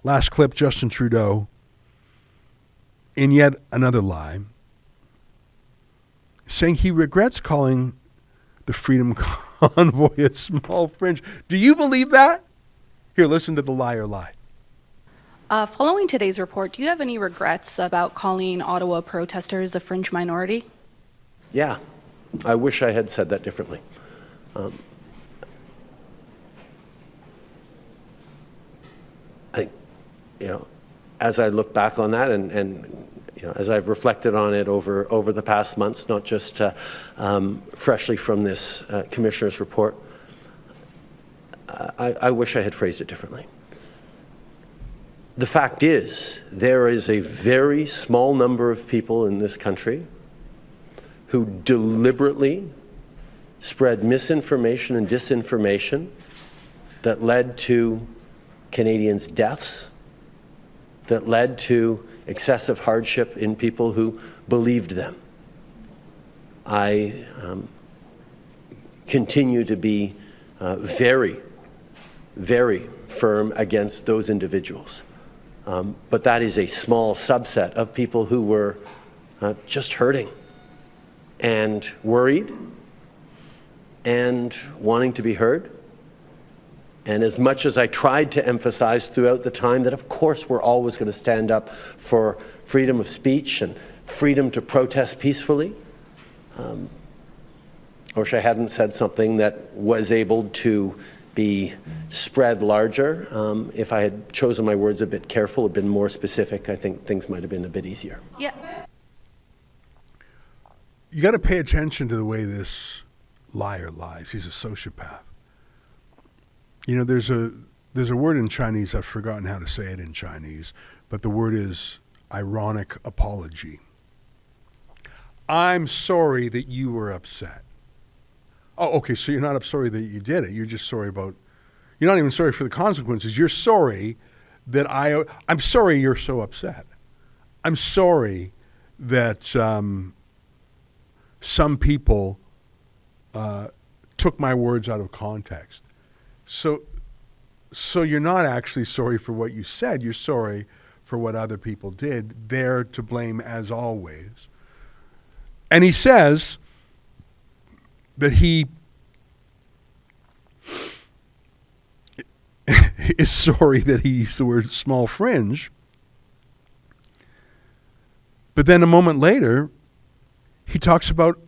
Last clip, Justin Trudeau, in yet another lie, saying he regrets calling the Freedom Convoy a small fringe. Do you believe that? Here, listen to the liar lie. Following today's report, do you have any regrets about calling Ottawa protesters a fringe minority? Yeah, I wish I had said that differently. As I look back on that and as I've reflected on it over the past months, not just freshly from this Commissioner's report, I wish I had phrased it differently. The fact is, there is a very small number of people in this country who deliberately spread misinformation and disinformation that led to Canadians' deaths, that led to excessive hardship in people who believed them. I continue to be very, very firm against those individuals. But that is a small subset of people who were just hurting and worried and wanting to be heard. And as much as I tried to emphasize throughout the time that, of course, we're always going to stand up for freedom of speech and freedom to protest peacefully, I wish I hadn't said something that was able to be spread larger. If I had chosen my words a bit careful, a bit more specific, I think things might have been a bit easier. Yeah. You got to pay attention to the way this liar lies. He's a sociopath. You know, there's a word in Chinese, I've forgotten how to say it in Chinese, but the word is ironic apology. I'm sorry that you were upset. Oh, okay, so you're not sorry that you did it. You're just sorry about, you're not even sorry for the consequences. You're sorry that I'm sorry you're so upset. I'm sorry that some people took my words out of context. So you're not actually sorry for what you said. You're sorry for what other people did. They're to blame as always. And he says that he is sorry that he used the word small fringe. But then a moment later, he talks about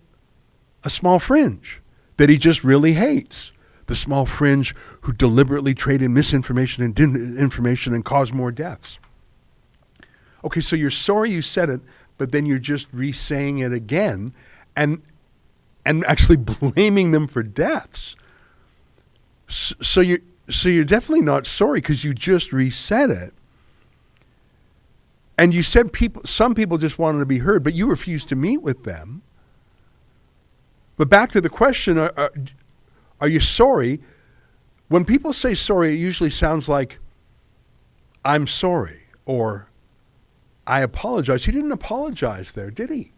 a small fringe that he just really hates. The small fringe who deliberately traded misinformation and information and caused more deaths. Okay, so you're sorry you said it, but then you're just re-saying it again and actually blaming them for deaths. So you're definitely not sorry because you just re-said it. And you said some people just wanted to be heard, but you refused to meet with them. But back to the question, are you sorry? When people say sorry, it usually sounds like, I'm sorry, or I apologize. He didn't apologize there, did he?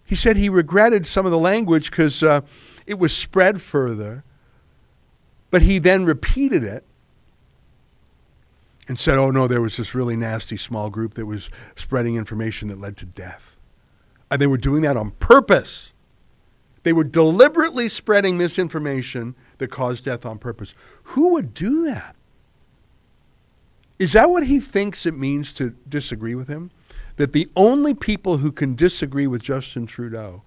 He said he regretted some of the language because it was spread further, but he then repeated it and said, oh no, there was this really nasty small group that was spreading information that led to death. And they were doing that on purpose. They were deliberately spreading misinformation that caused death on purpose. Who would do that? Is that what he thinks it means to disagree with him? That the only people who can disagree with Justin Trudeau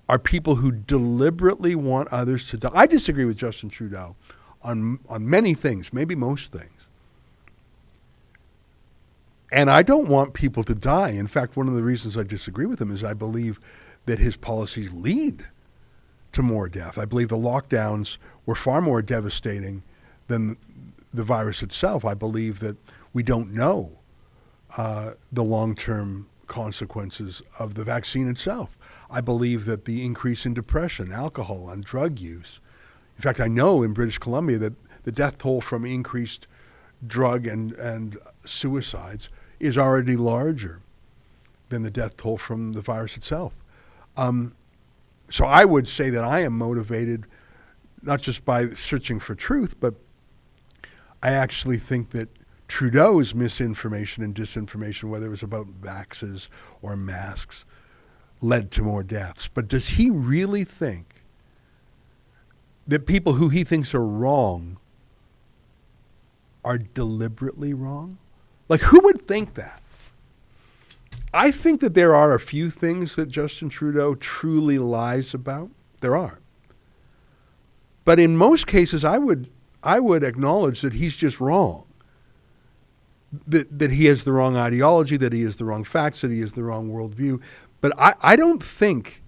are people who deliberately want others to die. I disagree with Justin Trudeau on many things, maybe most things. And I don't want people to die. In fact, one of the reasons I disagree with him is I believe that his policies lead to more death. I believe the lockdowns were far more devastating than the virus itself. I believe that we don't know the long-term consequences of the vaccine itself. I believe that the increase in depression, alcohol, and drug use. In fact, I know in British Columbia that the death toll from increased drug and suicides is already larger than the death toll from the virus itself. So I would say that I am motivated not just by searching for truth, but I actually think that Trudeau's misinformation and disinformation, whether it was about vaxes or masks, led to more deaths. But does he really think that people who he thinks are wrong are deliberately wrong? Like, who would think that? I think that there are a few things that Justin Trudeau truly lies about. There are. But in most cases, I would acknowledge that he's just wrong. That he has the wrong ideology, that he has the wrong facts, that he has the wrong worldview. But I don't think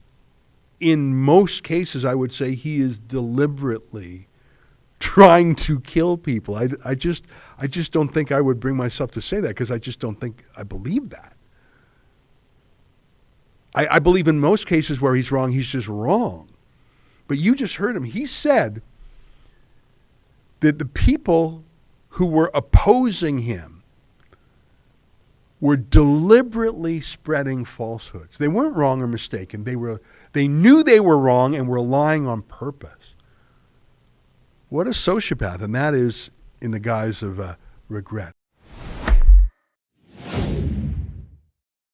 in most cases I would say he is deliberately trying to kill people. I just don't think I would bring myself to say that, because I just don't think I believe that. I believe in most cases where he's wrong, he's just wrong. But you just heard him. He said that the people who were opposing him were deliberately spreading falsehoods. They weren't wrong or mistaken. They knew they were wrong and were lying on purpose. What a sociopath, and that is in the guise of regret.